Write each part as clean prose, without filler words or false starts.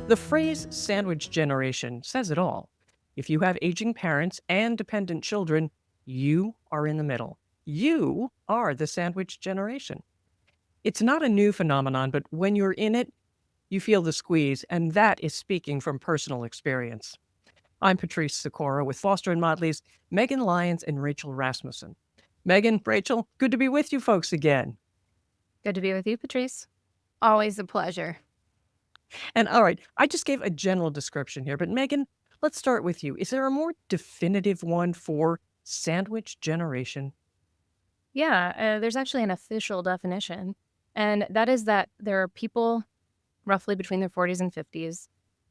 The phrase sandwich generation says it all. If you have aging parents and dependent children, you are in the middle. You are the sandwich generation. It's not a new phenomenon, but when you're in it, you feel the squeeze, and that is speaking from personal experience. I'm Patrice Sikora with Foster and Motley's Megan Lyons and Rachel Rasmussen. Megan, Rachel, good to be with you folks again. Good to be with you, Patrice. Always a pleasure. And all right, I just gave a general description here, but Megan, let's start with you. Is there a more definitive one for sandwich generation? Yeah, there's actually an official definition, and that is that there are people roughly between their 40s and 50s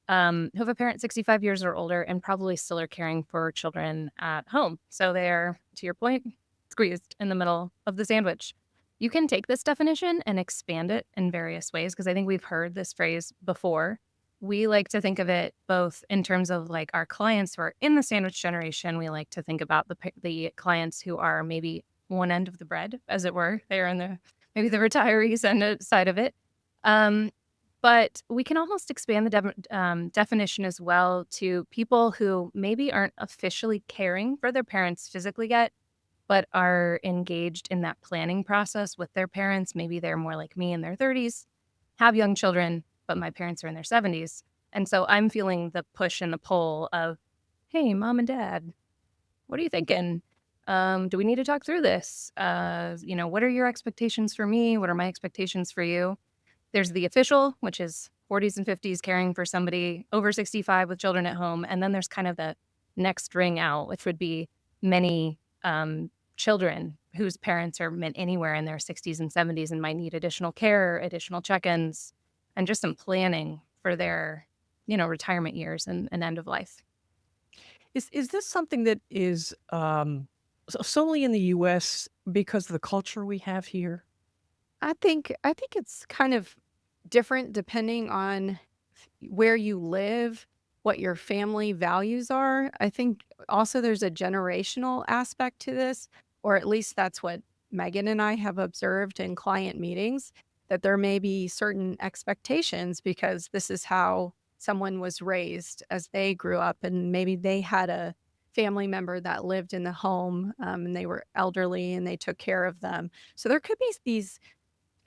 who have a parent 65 years or older and probably still are caring for children at home. So they're, to your point, squeezed in the middle of the sandwich. You can take this definition and expand it in various ways because I think we've heard this phrase before. We like to think of it both in terms of like our clients who are in the sandwich generation. We like to think about the clients who are maybe one end of the bread, as it were. They're in the maybe the retirees end side of it. Um, but we can almost expand the definition as well to people who maybe aren't officially caring for their parents physically yet, but are engaged in that planning process with their parents. Maybe they're more like me in their 30s, have young children, but my parents are in their 70s. And so I'm feeling the push and the pull of, hey, mom and dad, what are you thinking? Do we need to talk through this? What are your expectations for me? What are my expectations for you? There's the official, which is 40s and 50s caring for somebody over 65 with children at home. And then there's kind of the next ring out, which would be many children whose parents are anywhere in their 60s and 70s and might need additional care, additional check-ins, and just some planning for their, retirement years and end of life. Is this something that is solely in the U.S. because of the culture we have here? I think it's kind of different depending on where you live, what your family values are. I think also there's a generational aspect to this, or at least that's what Megan and I have observed in client meetings, that there may be certain expectations because this is how someone was raised as they grew up, and maybe they had a family member that lived in the home, and they were elderly and they took care of them. So there could be these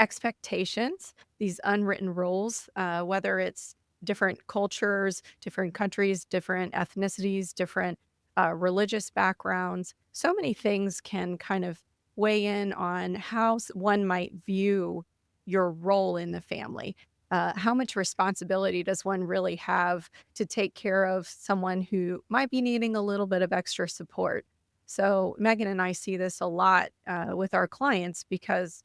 expectations, these unwritten rules, whether it's different cultures, different countries, different ethnicities, different religious backgrounds. So many things can kind of weigh in on how one might view your role in the family. How much responsibility does one really have to take care of someone who might be needing a little bit of extra support? So, Megan and I see this a lot with our clients because,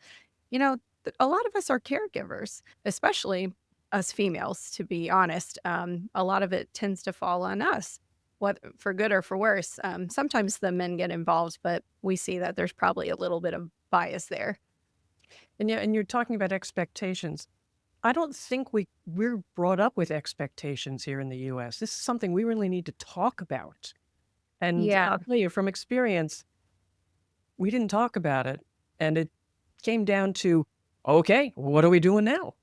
you know, a lot of us are caregivers, especially us females, to be honest. A lot of it tends to fall on us, what for good or for worse. Sometimes the men get involved, but we see that there's probably a little bit of bias there. And yeah, and you're talking about expectations. I don't think we're brought up with expectations here in the U.S. This is something we really need to talk about. And Yeah. I'll tell you from experience, we didn't talk about it, and it came down to, okay, what are we doing now?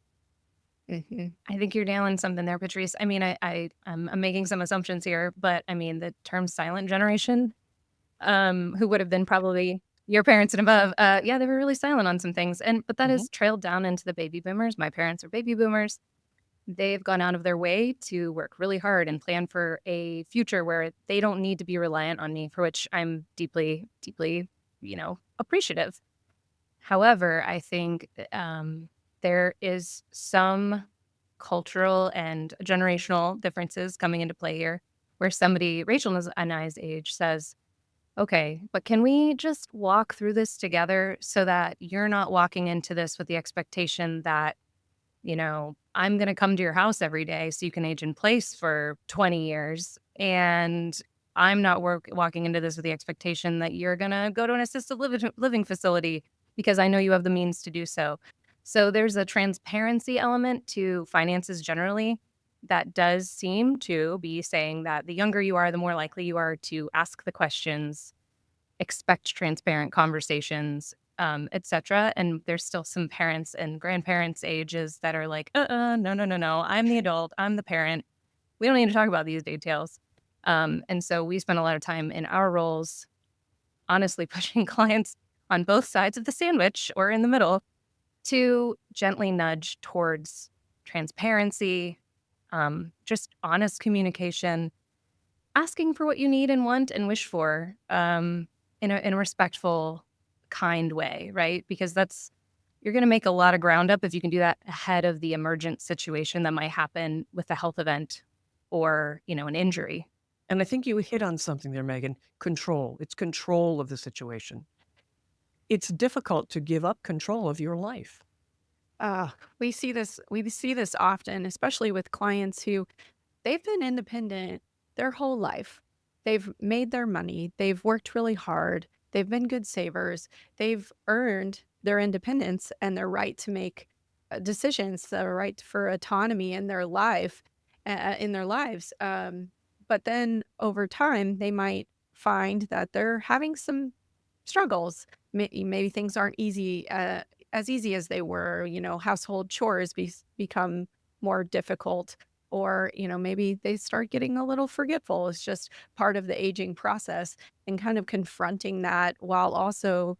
Mhm. I think you're nailing something there, Patrice. I mean, I'm making some assumptions here, but I mean, the term silent generation, who would have been probably your parents and above, yeah, they were really silent on some things. But that Mhm. has trailed down into the baby boomers. My parents are baby boomers. They've gone out of their way to work really hard and plan for a future where they don't need to be reliant on me, for which I'm deeply, deeply, appreciative. However, I think there is some cultural and generational differences coming into play here where somebody, and I's age, says, okay, but can we just walk through this together so that you're not walking into this with the expectation that, I'm going to come to your house every day so you can age in place for 20 years. And I'm not walking into this with the expectation that you're going to go to an assisted living facility because I know you have the means to do so. So there's a transparency element to finances generally that does seem to be saying that the younger you are, the more likely you are to ask the questions, expect transparent conversations, etc. And there's still some parents and grandparents ages that are like, no. I'm the adult. I'm the parent. We don't need to talk about these details. And so we spend a lot of time in our roles, honestly, pushing clients on both sides of the sandwich or in the middle to gently nudge towards transparency, just honest communication, asking for what you need and want and wish for, in a respectful, kind way, right? Because you're going to make a lot of ground up if you can do that ahead of the emergent situation that might happen with a health event or, an injury. And I think you hit on something there, Megan. Control. It's control of the situation. It's difficult to give up control of your life. We see this often, especially with clients who they've been independent their whole life. They've made their money, they've worked really hard, they've been good savers, they've earned their independence and their right to make decisions, the right for autonomy in their life, in their lives. But then over time, they might find that they're having some struggles. Maybe things aren't as easy as they were. Household chores become more difficult, or maybe they start getting a little forgetful. It's just part of the aging process, and kind of confronting that while also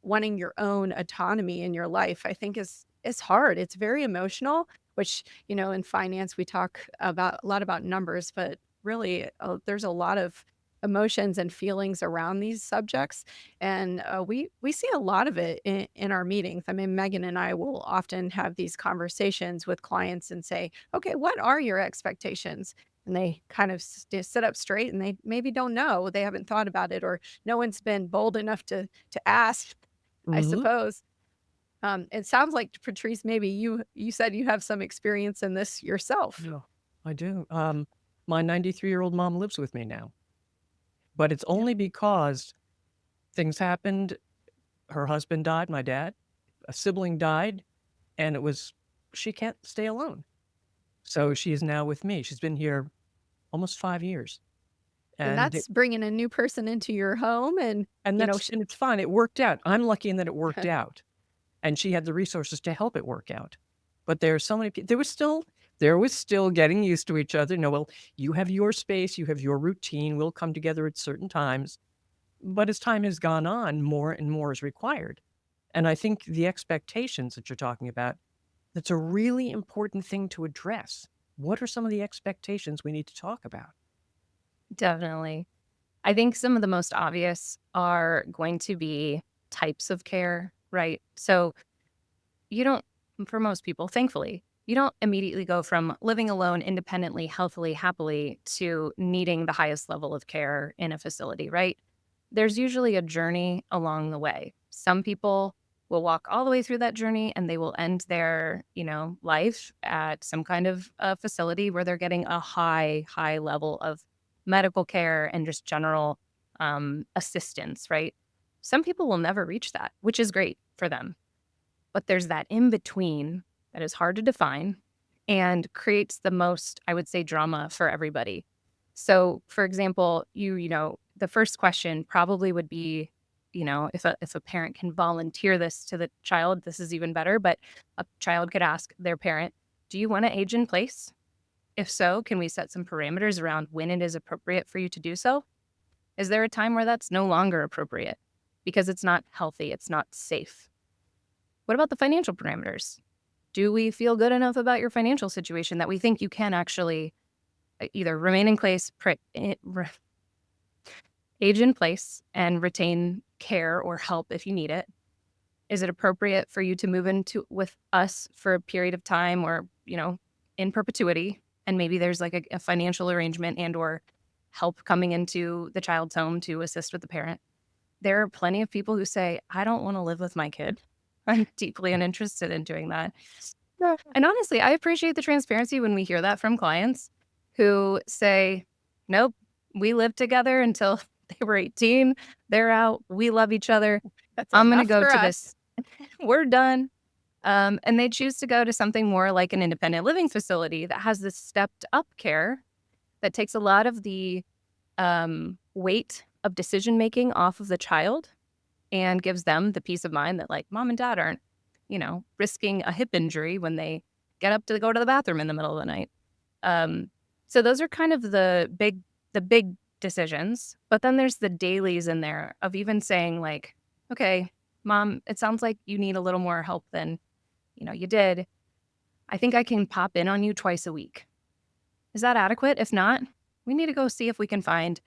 wanting your own autonomy in your life, I think is hard. It's very emotional, which in finance we talk about a lot about numbers, but really there's a lot of emotions and feelings around these subjects, and we see a lot of it in our meetings. I mean, Megan and I will often have these conversations with clients and say, okay, what are your expectations? And they kind of sit up straight, and they maybe don't know, they haven't thought about it, or no one's been bold enough to ask, I Mhm. suppose. It sounds like, Patrice, maybe you said you have some experience in this yourself. Yeah, I do. My 93-year-old mom lives with me now, but it's only because things happened. Her husband died, my dad, a sibling died, and she can't stay alone. So she is now with me. She's been here almost 5 years. And And that's bringing a new person into your home, and and it's fine. It worked out. I'm lucky in that it worked out. And she had the resources to help it work out. But there are so many people. There was still getting used to each other. No, well, you have your space, you have your routine. We'll come together at certain times. But as time has gone on, more and more is required. And I think the expectations that you're talking about, that's a really important thing to address. What are some of the expectations we need to talk about? Definitely. I think some of the most obvious are going to be types of care, right? So you don't, for most people, thankfully, you don't immediately go from living alone independently, healthily, happily to needing the highest level of care in a facility, right? There's usually a journey along the way. Some people will walk all the way through that journey and they will end their, life at some kind of facility where they're getting a high level of medical care and just general assistance, right? Some people will never reach that, which is great for them. But there's that in between that is hard to define and creates the most, I would say, drama for everybody. So, for example, the first question probably would be, if a parent can volunteer this to the child, this is even better. But a child could ask their parent, do you want to age in place? If so, can we set some parameters around when it is appropriate for you to do so? Is there a time where that's no longer appropriate because it's not healthy, it's not safe? What about the financial parameters? Do we feel good enough about your financial situation that we think you can actually either remain in place, age in place, and retain care or help if you need it? Is it appropriate for you to move into with us for a period of time or, in perpetuity? And maybe there's like a financial arrangement and or help coming into the child's home to assist with the parent. There are plenty of people who say, I don't want to live with my kid. I'm deeply uninterested in doing that. And honestly, I appreciate the transparency when we hear that from clients who say, nope, we lived together until they were 18. They're out. We love each other. I'm going to go to this. We're done. And they choose to go to something more like an independent living facility that has this stepped up care that takes a lot of the weight of decision making off of the child and gives them the peace of mind that like mom and dad aren't, risking a hip injury when they get up to go to the bathroom in the middle of the night. Um, so those are kind of the big decisions. But then there's the dailies in there of even saying like, okay, mom, it sounds like you need a little more help than, you did. I think I can pop in on you twice a week. Is that adequate? If not, we need to go see if we can find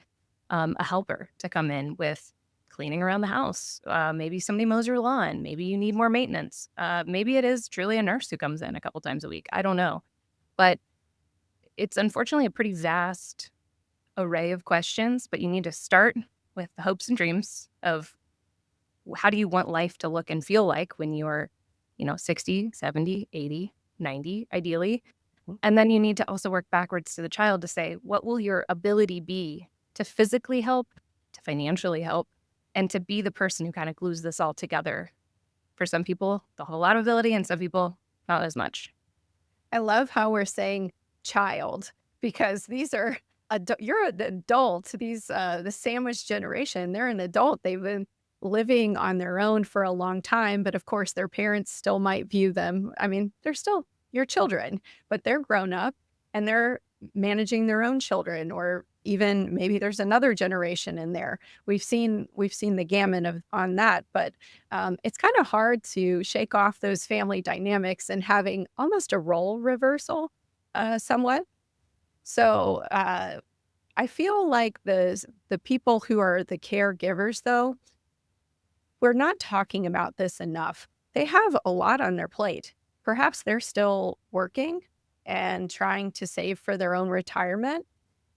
a helper to come in with cleaning around the house. Maybe somebody mows your lawn. Maybe you need more maintenance. Maybe it is truly a nurse who comes in a couple times a week. I don't know. But it's unfortunately a pretty vast array of questions, but you need to start with the hopes and dreams of how do you want life to look and feel like when you're, 60, 70, 80, 90, ideally. And then you need to also work backwards to the child to say, what will your ability be to physically help, to financially help, and to be the person who kind of glues this all together? For some people, the whole lot of ability, and some people, not as much. I love how we're saying child because these are you're an adult. These the sandwich generation, they're an adult. They've been living on their own for a long time, but of course their parents still might view them. I mean, they're still your children, but they're grown up and they're managing their own children, or even maybe there's another generation in there. We've seen the gamut of on that, but it's kind of hard to shake off those family dynamics and having almost a role reversal, somewhat. So I feel like the people who are the caregivers, though, we're not talking about this enough. They have a lot on their plate. Perhaps they're still working and trying to save for their own retirement.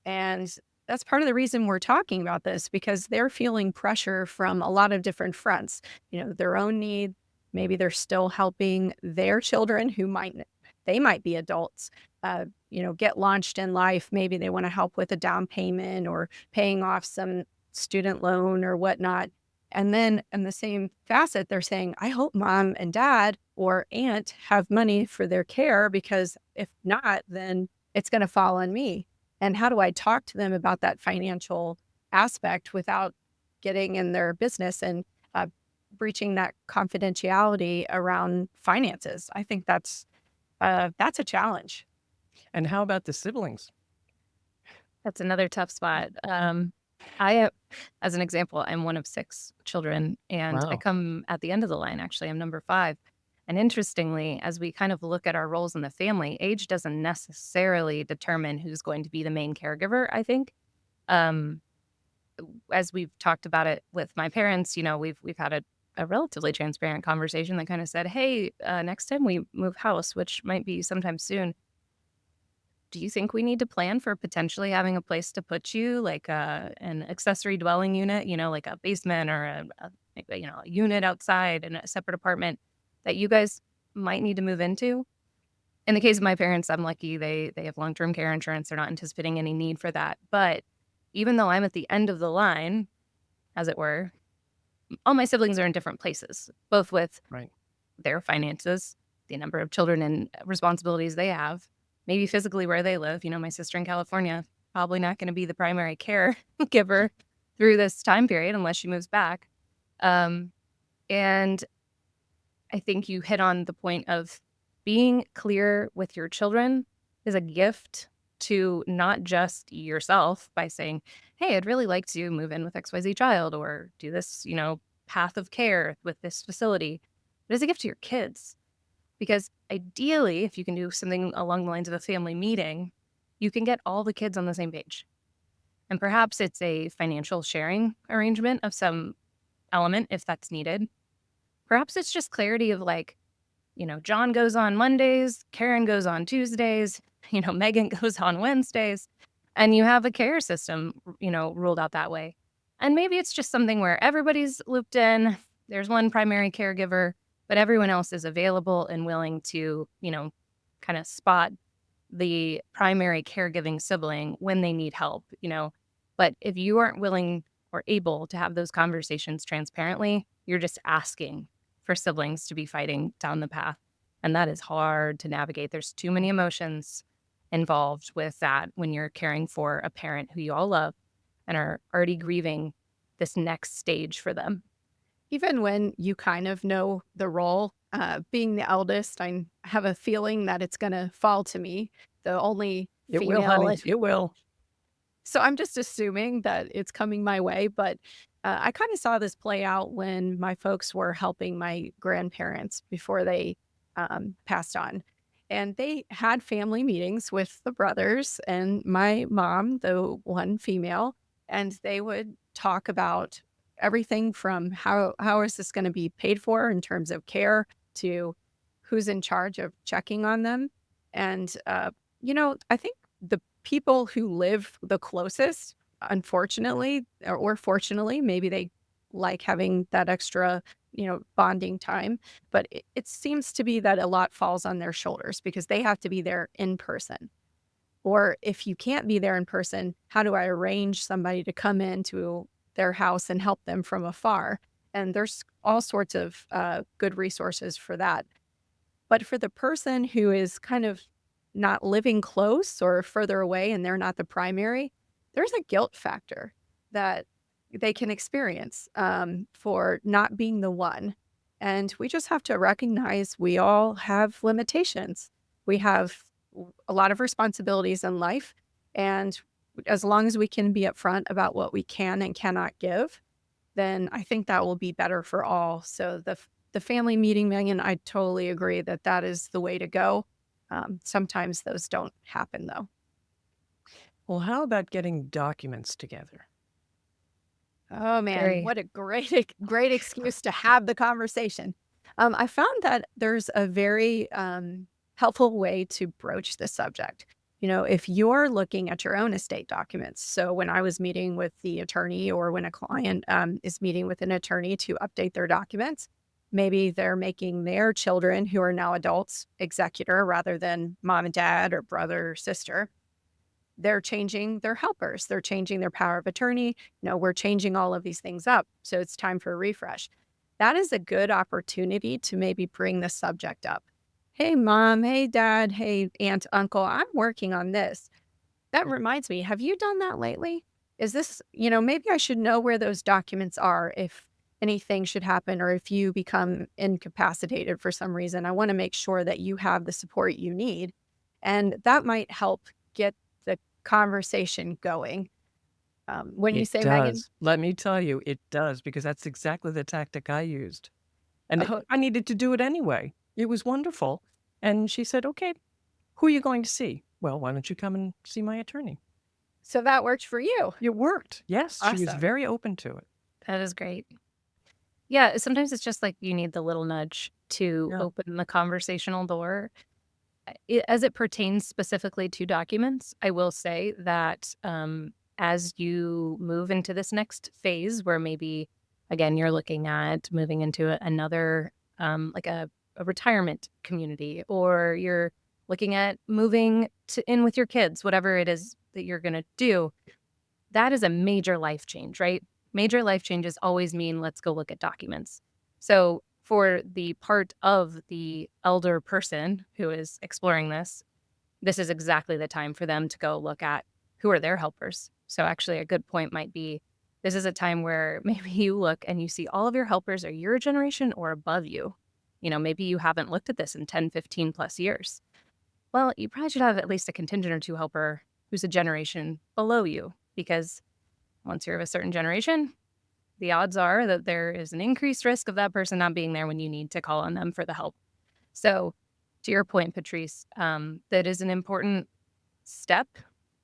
And that's part of the reason we're talking about this, because they're feeling pressure from a lot of different fronts. Their own need. Maybe they're still helping their children who they might be adults, get launched in life. Maybe they want to help with a down payment or paying off some student loan or whatnot. And then in the same facet, they're saying, I hope mom and dad or aunt have money for their care, because if not, then it's going to fall on me. And how do I talk to them about that financial aspect without getting in their business and breaching that confidentiality around finances? I think that's a challenge. And how about the siblings? That's another tough spot. I, as an example, I'm one of 6 children, and I Wow. come at the end of the line, actually. I'm number 5. And interestingly, as we kind of look at our roles in the family, age doesn't necessarily determine who's going to be the main caregiver, I think. Um, as we've talked about it with my parents, we've had a relatively transparent conversation that kind of said, hey, next time we move house, which might be sometime soon, do you think we need to plan for potentially having a place to put you, like an accessory dwelling unit, like a basement or a unit outside and a separate apartment that you guys might need to move into? In the case of my parents, I'm lucky they have long-term care insurance. They're not anticipating any need for that. But even though I'm at the end of the line, as it were, all my siblings are in different places, both with Right. their finances, the number of children and responsibilities they have, maybe physically where they live. My sister in California, probably not going to be the primary caregiver through this time period unless she moves back. And I think you hit on the point of being clear with your children is a gift to not just yourself by saying, hey, I'd really like to move in with XYZ child or do this, path of care with this facility. But it's a gift to your kids. Because ideally, if you can do something along the lines of a family meeting, you can get all the kids on the same page. And perhaps it's a financial sharing arrangement of some element if that's needed. Perhaps it's just clarity of like, John goes on Mondays, Karen goes on Tuesdays, Megan goes on Wednesdays, and you have a care system, ruled out that way. And maybe it's just something where everybody's looped in. There's one primary caregiver, but everyone else is available and willing to, kind of spot the primary caregiving sibling when they need help, But if you aren't willing or able to have those conversations transparently, you're just asking for siblings to be fighting down the path. And that is hard to navigate. There's too many emotions involved with that when you're caring for a parent who you all love and are already grieving this next stage for them. even when you kind of know the role, being the eldest, I have a feeling that it's going to fall to me, the only It will, female. honey. It will. So I'm just assuming that it's coming my way. But I kind of saw this play out when my folks were helping my grandparents before they passed on. And they had family meetings with the brothers and my mom, the one female, and they would talk about everything from how is this going to be paid for in terms of care to who's in charge of checking on them. And, I think the people who live the closest, unfortunately, or fortunately, maybe they like having that extra, bonding time. But it seems to be that a lot falls on their shoulders because they have to be there in person. Or if you can't be there in person, how do I arrange somebody to come into their house and help them from afar? And there's all sorts of good resources for that. But for the person who is kind of not living close or further away and they're not the primary, there's a guilt factor that they can experience for not being the one. And we just have to recognize we all have limitations. We have a lot of responsibilities in life. And as long as we can be upfront about what we can and cannot give, then I think that will be better for all. So the family meeting, Megan, I totally agree that that is the way to go. Sometimes those don't happen, though. Well, how about getting documents together? Oh man, Very. what a great excuse to have the conversation. I found that there's a very helpful way to broach the subject. If you're looking at your own estate documents, so when I was meeting with the attorney or when a client is meeting with an attorney to update their documents, maybe they're making their children, who are now adults, executor rather than mom and dad or brother or sister. They're changing their helpers. They're changing their power of attorney. We're changing all of these things up. So it's time for a refresh. That is a good opportunity to maybe bring the subject up. Hey, mom. Hey, dad. Hey, aunt, uncle. I'm working on this. That reminds me, have you done that lately? Is this, maybe I should know where those documents are if anything should happen or if you become incapacitated for some reason. I want to make sure that you have the support you need. And that might help get the conversation going. When you It say, Megan, does. Let me tell you, it does, because that's exactly the tactic I used. And oh, I needed to do it anyway. It was wonderful. And she said, okay, who are you going to see? Well, why don't you come and see my attorney? so that worked for you. It worked. Yes, she was Awesome. very open to it. That is great. Yeah, sometimes it's just like you need the little nudge to Yeah. open the conversational door. As it pertains specifically to documents, I will say that as you move into this next phase where maybe, again, you're looking at moving into another, like a retirement community, or you're looking at moving in with your kids, whatever it is that you're going to do, that is a major life change, right? Major life changes always mean let's go look at documents. So for the part of the elder person who is exploring this is exactly the time for them to go look at who are their helpers. So actually a good point might be this is a time where maybe you look and you see all of your helpers are your generation or above you. Maybe you haven't looked at this in 10, 15 plus years. Well, you probably should have at least a contingent or two helper who's a generation below you, because once you're of a certain generation, the odds are that there is an increased risk of that person not being there when you need to call on them for the help. So to your point, Patrice, that is an important step,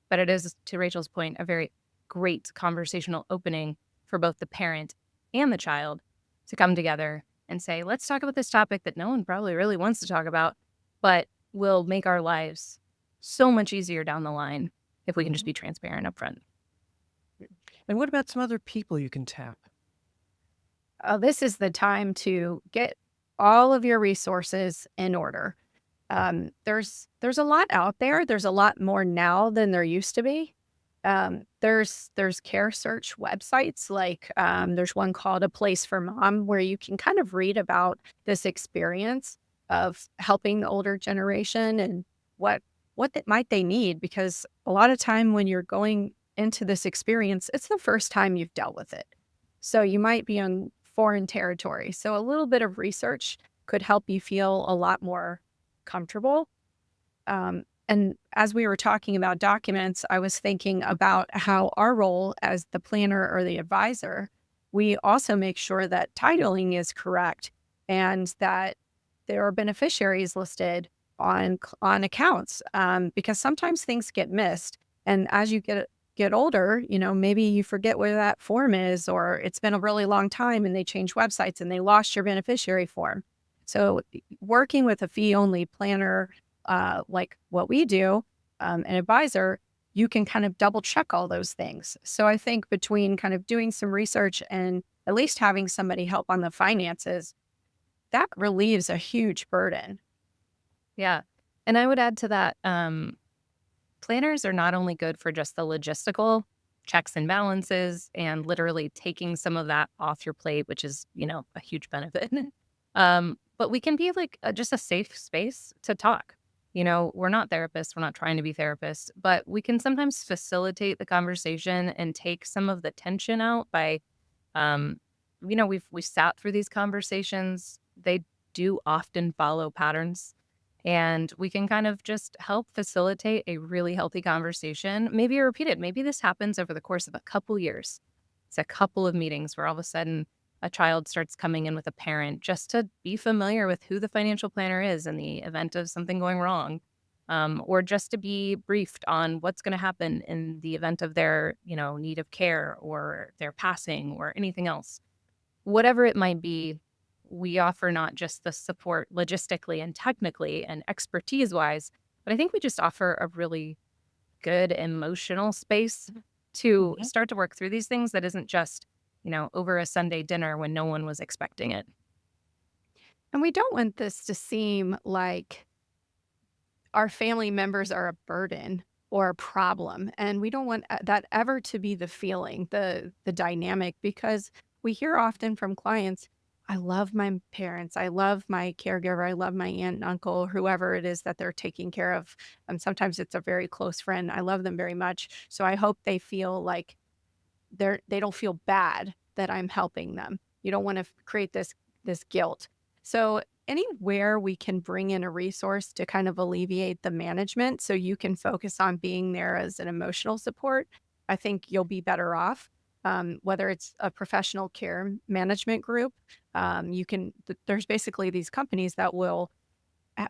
but it is, to Rachel's point, a very great conversational opening for both the parent and the child to come together and say, let's talk about this topic that no one probably really wants to talk about, but will make our lives so much easier down the line if we can just be transparent up front. And what about some other people you can tap? This is the time to get all of your resources in order. There's a lot out there. There's a lot more now than there used to be. There's care search websites, like there's one called A Place for Mom, where you can kind of read about this experience of helping the older generation and what might they need, because a lot of time when you're going into this experience, it's the first time you've dealt with it. So you might be on foreign territory. So a little bit of research could help you feel a lot more comfortable. And as we were talking about documents, I was thinking about how our role as the planner or the advisor, we also make sure that titling is correct and that there are beneficiaries listed on accounts, because sometimes things get missed. And as you get older, maybe you forget where that form is, or it's been a really long time and they changed websites and they lost your beneficiary form. So working with a fee-only planner, like what we do, an advisor, you can kind of double check all those things. So I think between kind of doing some research and at least having somebody help on the finances, that relieves a huge burden. Yeah. And I would add to that, planners are not only good for just the logistical checks and balances and literally taking some of that off your plate, which is, a huge benefit. But we can be like just a safe space to talk. We're not therapists, we're not trying to be therapists, but we can sometimes facilitate the conversation and take some of the tension out by, um, we sat through these conversations. They do often follow patterns. And we can kind of just help facilitate a really healthy conversation, maybe repeated. Maybe this happens over the course of a couple years. It's a couple of meetings where all of a sudden a child starts coming in with a parent just to be familiar with who the financial planner is in the event of something going wrong, or just to be briefed on what's going to happen in the event of their, need of care or their passing or anything else. Whatever it might be, we offer not just the support logistically and technically and expertise wise, but I think we just offer a really good emotional space to Mhm. start to work through these things that isn't just, over a Sunday dinner when no one was expecting it. And we don't want this to seem like our family members are a burden or a problem. And we don't want that ever to be the feeling, the dynamic, because we hear often from clients, I love my parents, I love my caregiver, I love my aunt and uncle, whoever it is that they're taking care of. And sometimes it's a very close friend. I love them very much. So I hope they feel like they don't feel bad that I'm helping them. You don't want to create this guilt. So anywhere we can bring in a resource to kind of alleviate the management so you can focus on being there as an emotional support, I think you'll be better off. Whether it's a professional care management group, there's basically these companies that will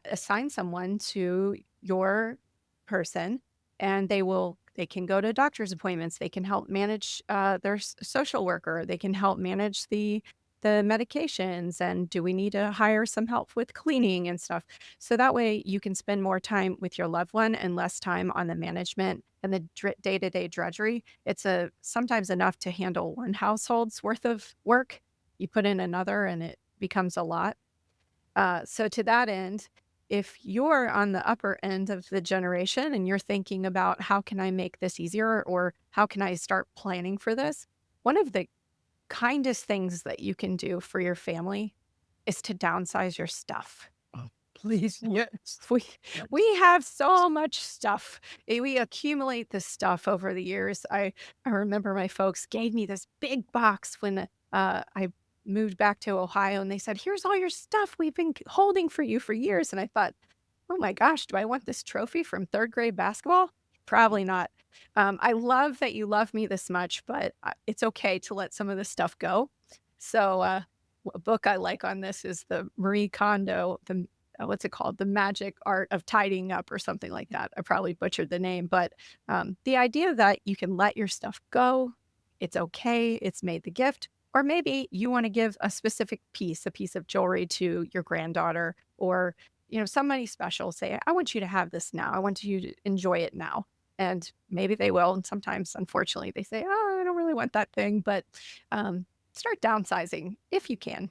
assign someone to your person, and they can go to doctor's appointments, they can help manage their social worker, they can help manage the medications, and do we need to hire some help with cleaning and stuff. So that way you can spend more time with your loved one and less time on the management and the day-to-day drudgery. It's sometimes enough to handle one household's worth of work. You put in another and it becomes a lot. So to that end, if you're on the upper end of the generation and you're thinking about how can I make this easier or how can I start planning for this, one of the kindest things that you can do for your family is to downsize your stuff. Oh, please, yes. We Yes. we have so much stuff. We accumulate this stuff over the years. I remember my folks gave me this big box when I moved back to Ohio, and they said, "Here's all your stuff we've been holding for you for years." And I thought, "Oh my gosh, do I want this trophy from third grade basketball? Probably not." I love that you love me this much, but it's okay to let some of this stuff go. So, a book I like on this is the Marie Kondo, what's it called? The Magic Art of Tidying Up or something like that. I probably butchered the name, but the idea that you can let your stuff go, it's okay, it's made the gift, or maybe you want to give a specific piece, a piece of jewelry to your granddaughter, or somebody special. Say, I want you to have this now. I want you to enjoy it now. And maybe they will. And sometimes, unfortunately, they say, oh, I don't really want that thing. But start downsizing if you can.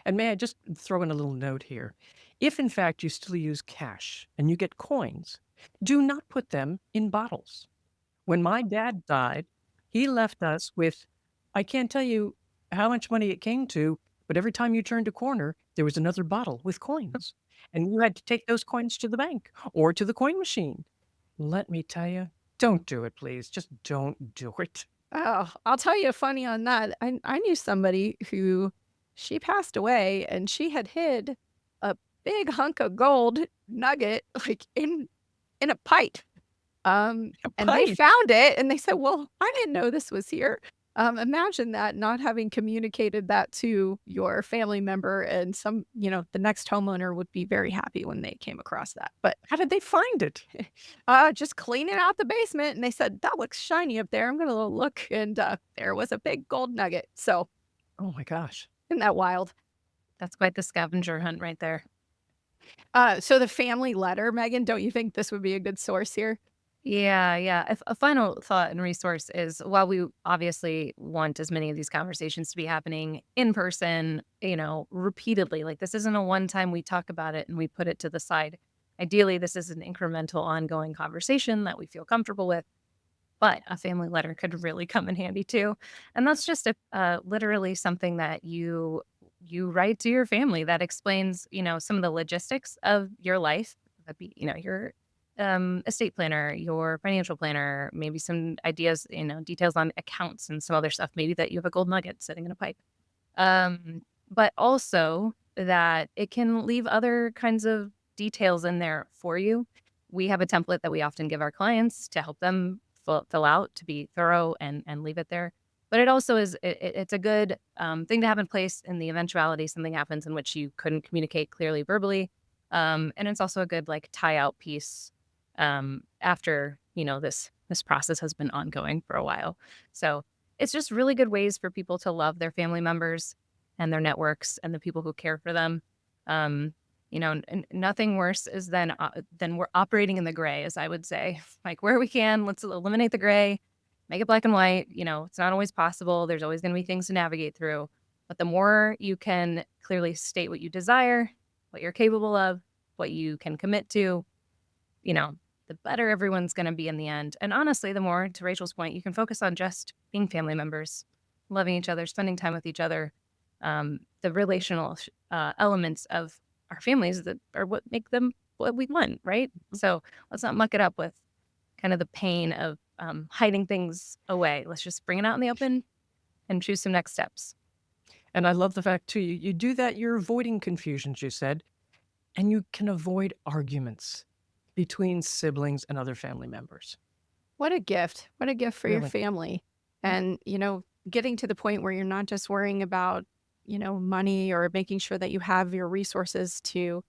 And may I just throw in a little note here? If in fact you still use cash and you get coins, do not put them in bottles. When my dad died, he left us with, I can't tell you how much money it came to, but every time you turned a corner, there was another bottle with coins. And you had to take those coins to the bank or to the coin machine. Let me tell you, don't do it, please. Just don't do it. Oh, I'll tell you funny on that. I knew somebody who she passed away and she had hid a big hunk of gold nugget like in a pipe. And they Pipe. found it and they said, "Well, I didn't know this was here." Imagine that not having communicated that to your family member and the next homeowner would be very happy when they came across that. But How did they find it? just cleaning out the basement and they said, "That looks shiny up there. I'm going to look." And there was a big gold nugget. So, Oh my gosh. isn't that wild? That's quite the scavenger hunt right there. So the family letter, Megan, don't you think this would be a good source here? Yeah, yeah. A final thought and resource is while we obviously want as many of these conversations to be happening in person, repeatedly, like this isn't a one time we talk about it and we put it to the side. Ideally, this is an incremental, ongoing conversation that we feel comfortable with, but a family letter could really come in handy too. And that's just literally something that you write to your family that explains, some of the logistics of your life. That'd be, your estate planner, your financial planner, maybe some ideas, details on accounts and some other stuff, maybe that you have a gold nugget sitting in a pipe. But also that it can leave other kinds of details in there for you. We have a template that we often give our clients to help them fill out to be thorough and leave it there. But it also is, it's a good thing to have in place in the eventuality something happens in which you couldn't communicate clearly verbally. And it's also a good like tie out piece after this process has been ongoing for a while. So it's just really good ways for people to love their family members and their networks and the people who care for them. And nothing worse is than we're operating in the gray, as I would say. Like where we can, let's eliminate the gray, make it black and white. It's not always possible. There's always going to be things to navigate through. But the more you can clearly state what you desire, what you're capable of, what you can commit to, the better everyone's going to be in the end. And honestly, the more, to Rachel's point, you can focus on just being family members, loving each other, spending time with each other. The relational elements of our families that are what make them what we want, right? So let's not muck it up with kind of the pain of hiding things away. Let's just bring it out in the open and choose some next steps. And I love the fact too, you do that, you're avoiding confusions, you said, and you can avoid arguments between siblings and other family members. What a gift. What a gift for your Really. family. And, getting to the point where you're not just worrying about, money or making sure that you have your resources to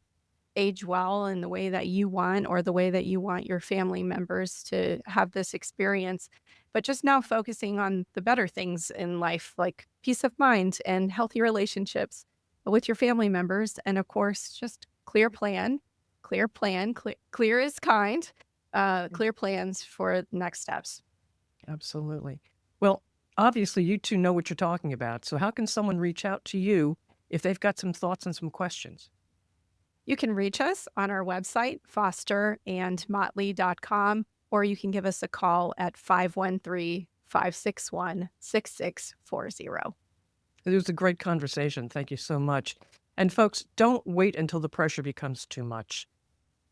age well in the way that you want or the way that you want your family members to have this experience, but just now focusing on the better things in life, like peace of mind and healthy relationships with your family members. And of course, just clear is kind, clear plans for next steps. Absolutely. Well, obviously, you two know what you're talking about. So, how can someone reach out to you if they've got some thoughts and some questions? You can reach us on our website, fosterandmotley.com, or you can give us a call at 513-561-6640. It was a great conversation. Thank you so much. And, folks, don't wait until the pressure becomes too much.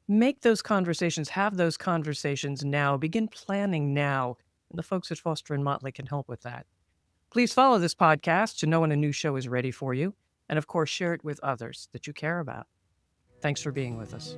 Make those conversations, have those conversations now, begin planning now. And the folks at Foster and Motley can help with that. Please follow this podcast to know when a new show is ready for you. And of course, share it with others that you care about. Thanks for being with us.